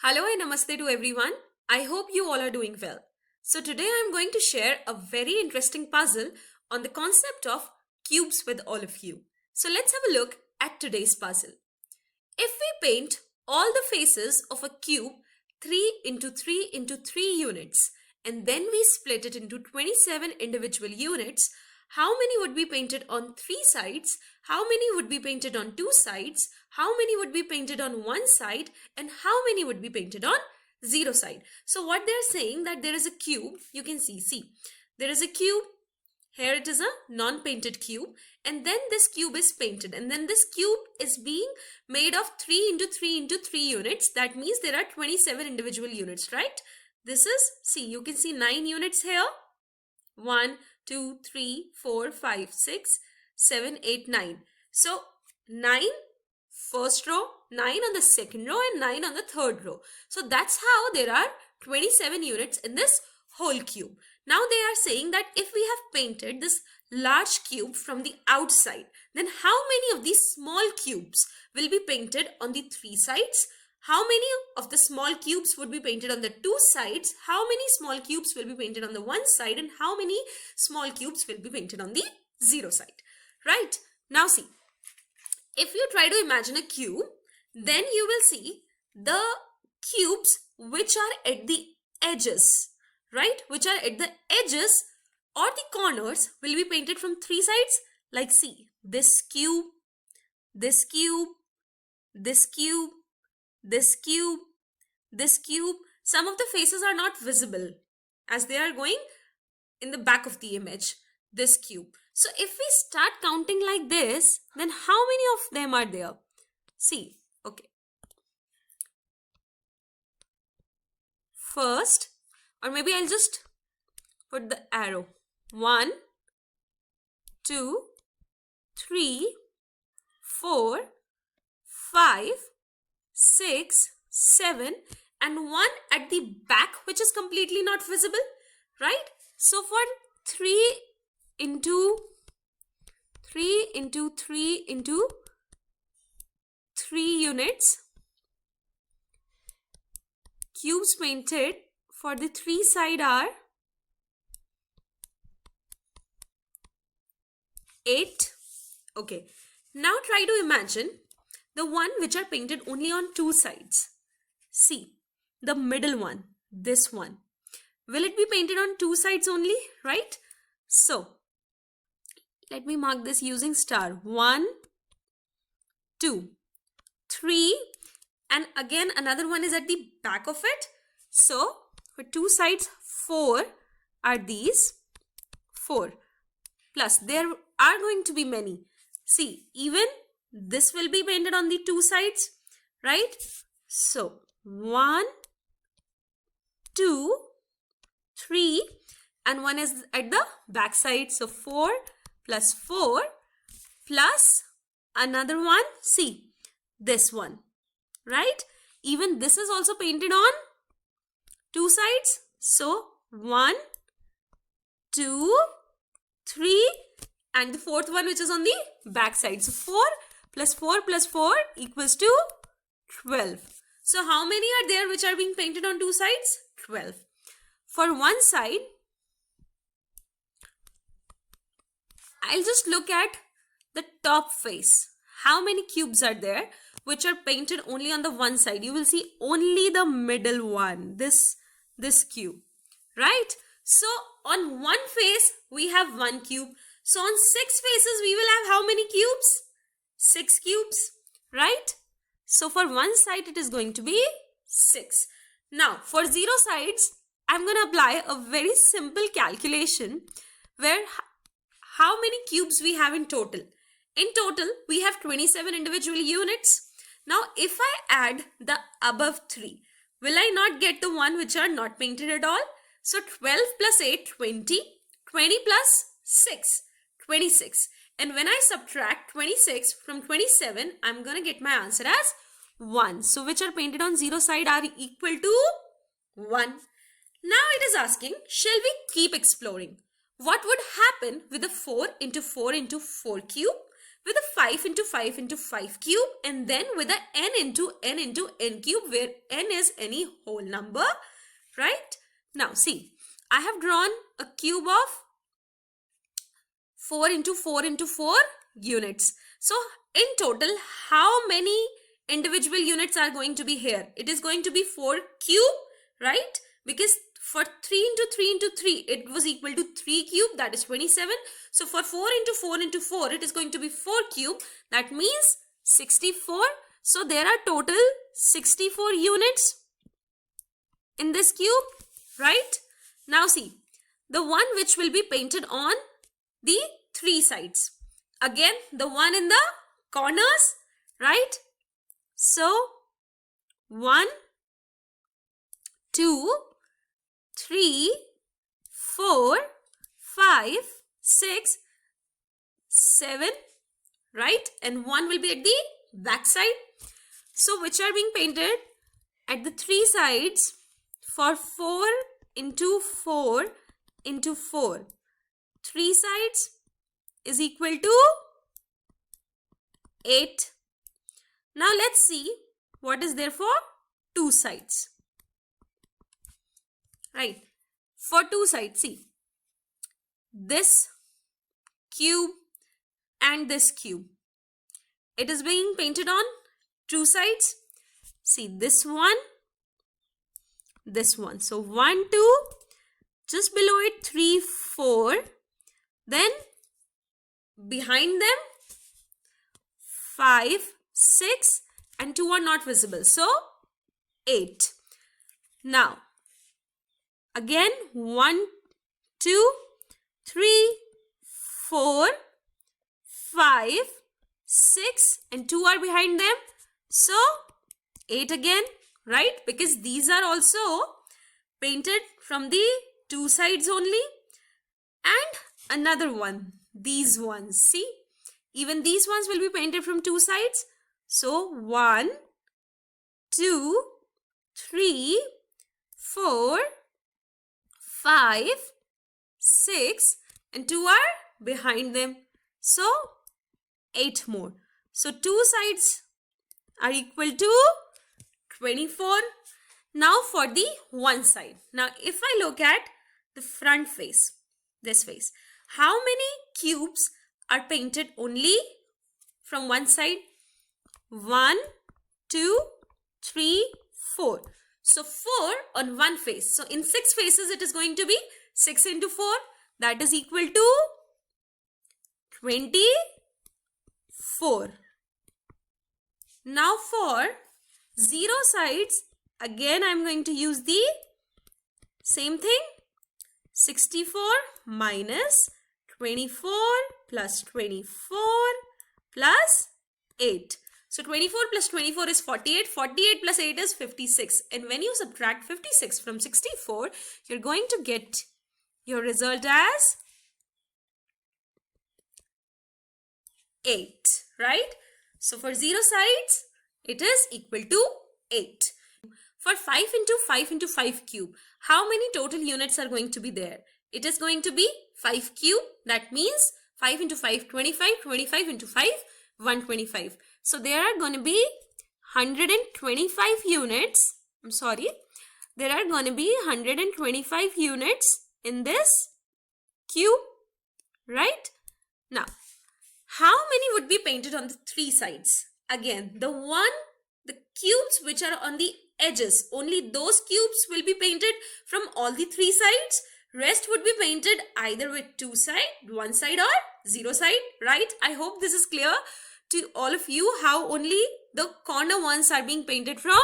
Hello and namaste to everyone. I hope you all are doing well. So today I am going to share a very interesting puzzle on the concept of cubes with all of you. So let's have a look at today's puzzle. If we paint all the faces of a cube 3 into 3 into 3 units and then we split it into 27 individual units, how many would be painted on 3 sides, how many would be painted on 2 sides, how many would be painted on 1 side, and how many would be painted on 0 side. So what they're saying that there is a cube, you can see, there is a cube, here it is a non-painted cube, and then this cube is painted, and then this cube is being made of 3 into 3 into 3 units. That means there are 27 individual units, right? This is, see, you can see 9 units here. 1, 2, 3, 4, 5, 6, 7, 8, 9. So 9 first row, 9 on the second row, and 9 on the third row. So that's how there are 27 units in this whole cube. Now they are saying that if we have painted this large cube from the outside, then how many of these small cubes will be painted on the 3 sides? How many of the small cubes would be painted on the 2 sides? How many small cubes will be painted on the 1 side? And how many small cubes will be painted on the 0 side? Right? Now see, if you try to imagine a cube, then you will see the cubes which are at the edges, right? Which are at the edges or the corners will be painted from 3 sides. Like see, this cube, this cube, this cube, this cube, this cube. Some of the faces are not visible as they are going in the back of the image, this cube. So if we start counting like this, then how many of them are there? See, okay. First, or maybe I'll just put the arrow. 1, 2, 3, 4, 5, 6, 7, and 1 at the back which is completely not visible, right? So for 3 into 3 into 3 into 3 units, cubes painted for the 3 side are 8. Okay, now try to imagine the one which are painted only on 2 sides. See, the middle one, this one. Will it be painted on 2 sides only, right? So, let me mark this using star. 1, 2, 3, and again another one is at the back of it. So, for 2 sides, 4 are these. 4. Plus, there are going to be many. See, even this will be painted on the 2 sides, right? So 1, 2, 3, and 1 is at the back side. So 4 plus 4 plus another one. See, this one, right? Even this is also painted on 2 sides. So 1, 2, 3, and the fourth one which is on the back side. So 4 plus 4 plus 4 equals to 12. So how many are there which are being painted on 2 sides? 12. For 1 side, I'll just look at the top face. How many cubes are there which are painted only on the 1 side? You will see only the middle one, this cube, right? So on 1 face, we have 1 cube. So on 6 faces, we will have how many cubes? 6 cubes, right? So for 1 side, it is going to be 6. Now, for 0 sides, I'm going to apply a very simple calculation where how many cubes we have in total. In total, we have 27 individual units. Now, if I add the above 3, will I not get the one which are not painted at all? So 12 plus 8, 20. 20 plus 6, 26. And when I subtract 26 from 27, I'm going to get my answer as 1. So which are painted on 0 side are equal to 1. Now it is asking, shall we keep exploring? What would happen with a 4 into 4 into 4 cube? with a 5 into 5 into 5 cube, and then with a n into n cube, where n is any whole number, right? Now see, I have drawn a cube of 4 into 4 into 4 units. So in total, how many individual units are going to be here? It is going to be 4 cube, right? Because for 3 into 3 into 3, it was equal to 3 cube, that is 27. So for 4 into 4 into 4, it is going to be 4 cube, that means 64. So there are total 64 units in this cube, right? Now see, the one which will be painted on the 3 sides. Again, the one in the corners, right? So 1, 2, 3, 4, 5, 6, 7, right? And 1 will be at the back side. So which are being painted at the 3 sides for 4 into 4 into 4. 3 sides is equal to 8. Now let's see what is there for 2 sides. Right. For 2 sides, see, this cube and this cube. It is being painted on 2 sides. See, this one. So 1, 2, just below it 3, 4. Then behind them 5, 6 and 2 are not visible. So 8. Now again 1, 2, 3, 4, 5, 6 and 2 are behind them. So 8 again, right? Because these are also painted from the 2 sides only. And another one, these ones, see, even these ones will be painted from 2 sides. So 1, 2, 3, 4, 5, 6 and 2 are behind them. So 8 more. So 2 sides are equal to 24. Now for the one side. Now if I look at the front face, this face, how many cubes are painted only from one side? 1, 2, 3, 4. So 4 on one face. So in 6 faces it is going to be 6 into 4. That is equal to 24. Now for 0 sides, again I am going to use the same thing. 64 minus 24 plus 24 plus 8. So 24 plus 24 is 48. 48 plus 8 is 56. And when you subtract 56 from 64, you're going to get your result as 8, right? So for 0 sides, it is equal to 8. For 5 into 5 into 5 cube, how many total units are going to be there? It is going to be 5 cube. That means 5 into 5, 25. 25 into 5, 125. So there are going to be 125 units. I'm sorry. There are going to be 125 units in this cube, right? Now, how many would be painted on the 3 sides? Again, the cubes which are on the edges, only those cubes will be painted from all the 3 sides. Rest would be painted either with 2 side, 1 side or 0 side, right? I hope this is clear to all of you how only the corner ones are being painted from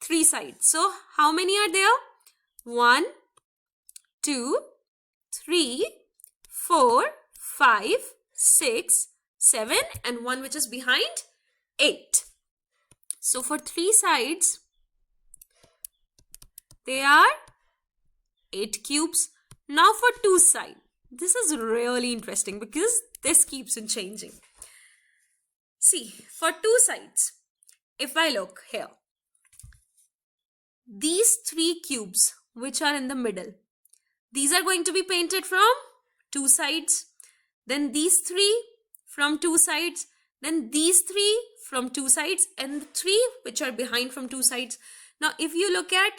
3 sides. So how many are there? 1, 2, 3, 4, 5, 6, 7 and 1 which is behind, 8. So for 3 sides, there are 8 cubes. Now for 2 sides, this is really interesting because this keeps on changing. See, for 2 sides, if I look here, these 3 cubes which are in the middle, these are going to be painted from 2 sides. Then these 3 from 2 sides. then these 3 from 2 sides, and the 3 which are behind from 2 sides. Now if you look at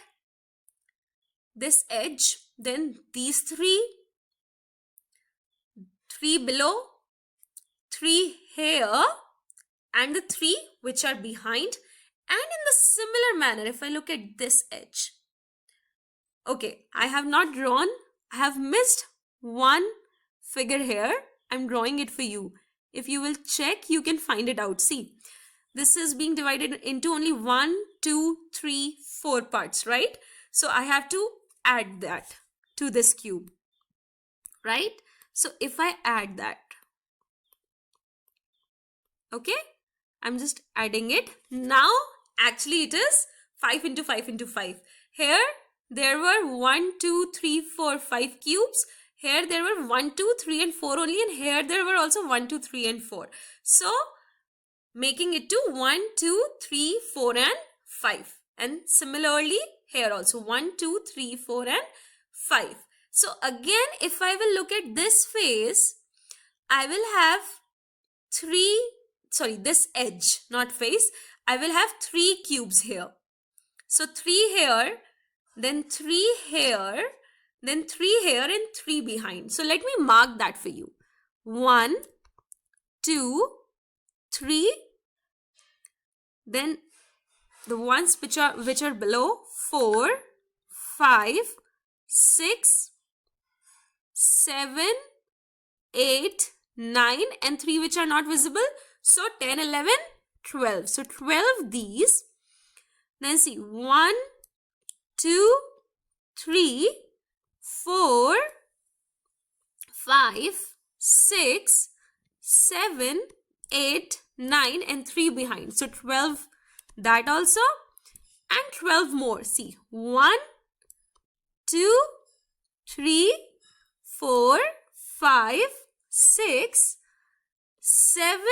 this edge, then these 3 below, 3 here, and the 3 which are behind. And in the similar manner, if I look at this edge, okay, I have not drawn, I have missed one figure here. I'm drawing it for you. If you will check, you can find it out. See, this is being divided into only 1, 2, 3, 4 parts, right? So I have to add that to this cube, right? So if I add that, okay, I'm just adding it. Now actually it is 5 into 5 into 5. Here there were 1, 2, 3, 4, 5 cubes. Here there were 1, 2, 3 and 4 only, and here there were also 1, 2, 3 and 4. So making it to 1, 2, 3, 4 and 5. And similarly here also 1, 2, 3, 4 and 5. So again, if I will look at this face, I will have this edge, not face. I will have 3 cubes here. So 3 here, then 3 here, then 3 here and 3 behind. So let me mark that for you. 1, 2, 3. Then the ones which are below, 4, 5, 6, 7, 8, 9 and 3 which are not visible. So 10, 11, 12. So 12 these. Then see, 1, 2, 3, 4, 5, 6, 7, 8, 9 and 3 behind. So 12 that also, and 12 more. See, 1, 2, 3, 4, 5, 6, 7,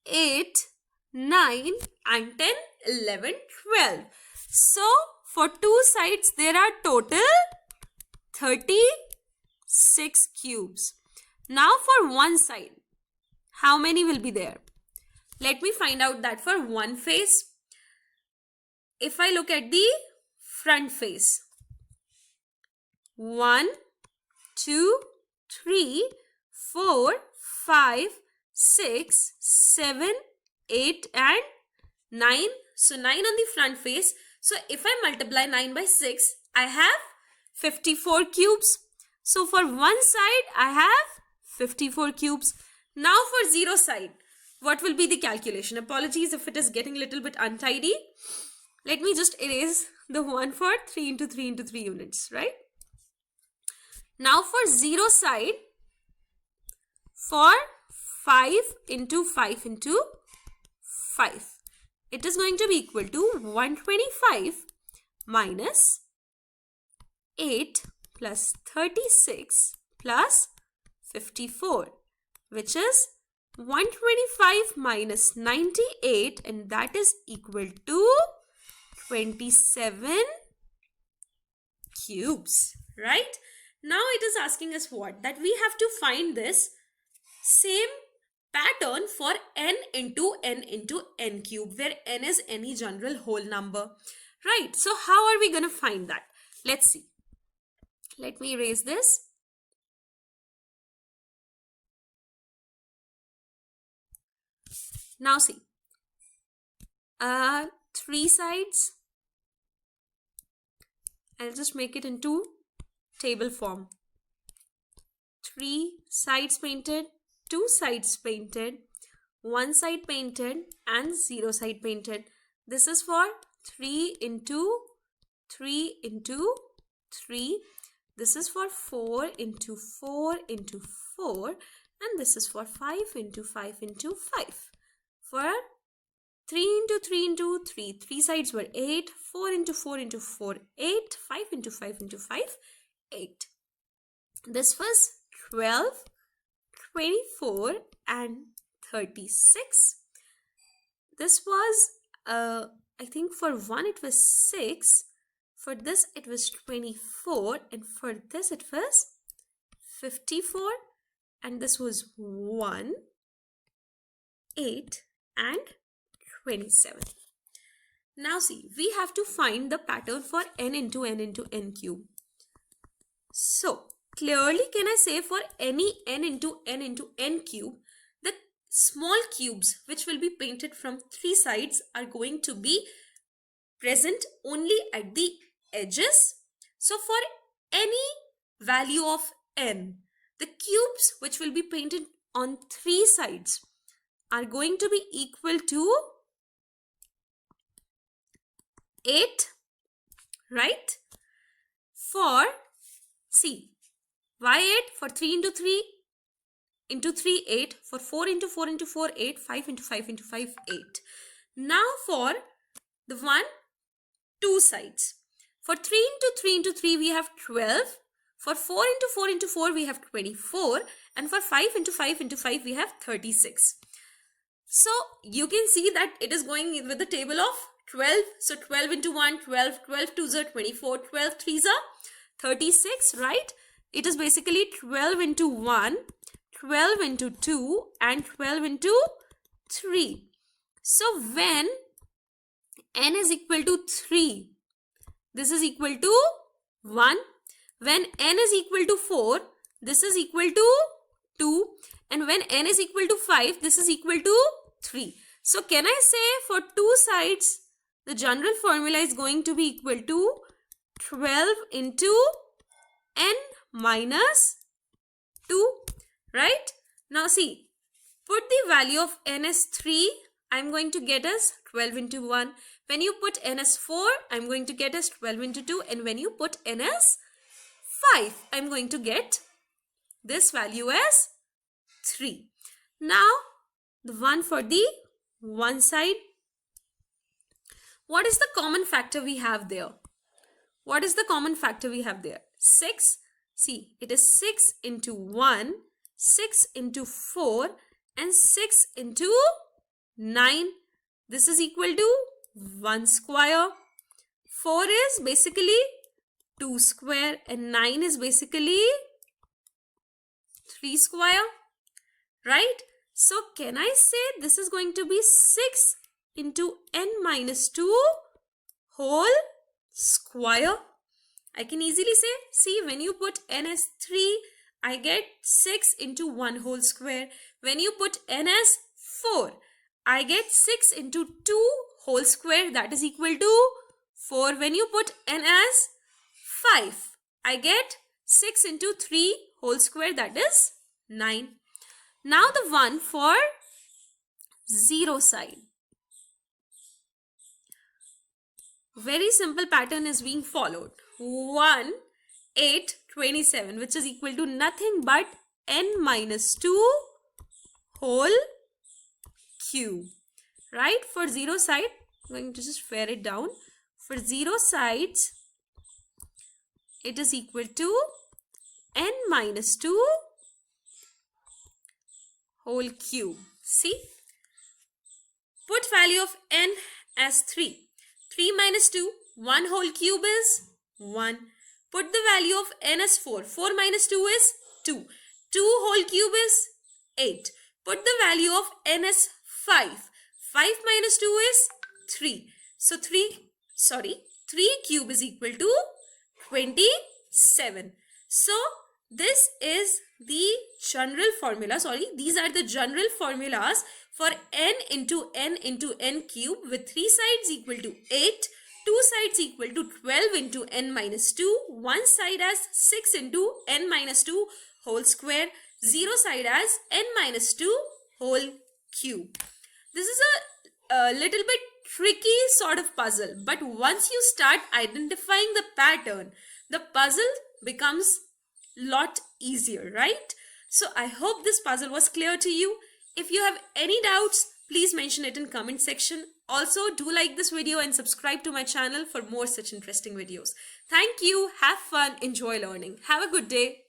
8, 9 and 10, 11, 12. So for 2 sides there are total 36 cubes. Now for one side, how many will be there? Let me find out that for one face. If I look at the front face, 1, 2, 3, 4, 5, 6, 7, 8 and 9. So 9 on the front face. So if I multiply 9 by 6, I have 54 cubes. So for one side, I have 54 cubes. Now for 0 side, what will be the calculation? Apologies if it is getting a little bit untidy. Let me just erase the one for 3 into 3 into 3 units, right? Now for 0 side, for 5 into 5 into 5, it is going to be equal to 125 minus 8 plus 36 plus 54, which is 125 minus 98, and that is equal to 27 cubes, right? Now it is asking us what? That we have to find this same pattern for n into n cube, where n is any general whole number, right? So how are we going to find that? Let's see. Let me erase this. Now see, 3 sides, I'll just make it into table form. 3 sides painted, 2 sides painted, 1 side painted and 0 side painted. This is for 3 into 3 into 3. This is for 4 into 4 into 4, and this is for 5 into 5 into 5. For 3 into 3 into 3, 3 sides were 8, 4 into 4 into 4, 8, 5 into 5 into 5, 8. This was 12, 24 and 36. This was, I think for 1 it was 6, for this it was 24, and for this it was 54, and this was 1, 8 and 27. Now see, we have to find the pattern for n into n into n cube. So clearly can I say for any n into n cube, the small cubes which will be painted from three sides are going to be present only at the edges. So for any value of n, the cubes which will be painted on three sides are going to be equal to 8, right? For, see, why 8? For 3 into 3 into 3, 8. For 4 into 4 into 4, 8. 5 into 5 into 5, 8. Now for the 1, 2 sides. For 3 into 3 into 3, we have 12. For 4 into 4 into 4, we have 24. And for 5 into 5 into 5, we have 36. So you can see that it is going with the table of 12. So 12 into 1, 12, 12 2s are 24, 12 3s are 36, right? It is basically 12 into 1, 12 into 2 and 12 into 3. So when n is equal to 3, this is equal to 1. When n is equal to 4, this is equal to 2. And when n is equal to 5, this is equal to 3. So can I say for two sides, the general formula is going to be equal to 12 into n minus 2, right? Now see, put the value of n as 3, I'm going to get as 12 into 1. When you put n as 4, I'm going to get as 12 into 2. And when you put n as 5, I'm going to get this value as 3. Now, the one for the one side. What is the common factor we have there? What is the common factor we have there? 6. See, it is 6 into 1, 6 into 4 and 6 into 9. This is equal to 1 square. 4 is basically 2 square and 9 is basically 3 square, right? So can I say this is going to be 6 into n minus 2 whole square? I can easily say, see, when you put n as 3, I get 6 into 1 whole square. When you put n as 4, I get 6 into 2 whole square, that is equal to 4. When you put n as 5, I get 6 into 3 whole square, that is 9. Now the one for 0 side. Very simple pattern is being followed. 1, 8, 27, which is equal to nothing but n minus 2 whole cube. Right? For 0 side, I'm going to just wear it down. For 0 sides, it is equal to n minus 2 whole cube. See? Put value of n as 3. 3 minus 2, 1 whole cube is 1. Put the value of n as 4. 4 minus 2 is 2. 2 whole cube is 8. Put the value of n as 5. 5 minus 2 is 3. So 3 cube is equal to 27. So this is the general formula. These are the general formulas for n into n cube with 3 sides equal to 8, 2 sides equal to 12 into n minus 2, 1 side as 6 into n minus 2 whole square, 0 side as n minus 2 whole cube. This is a little bit tricky sort of puzzle, but once you start identifying the pattern, the puzzle becomes lot easier, right? So I hope this puzzle was clear to you. If you have any doubts, please mention it in comment section. Also, do like this video and subscribe to my channel for more such interesting videos. Thank you. Have fun. Enjoy learning. Have a good day.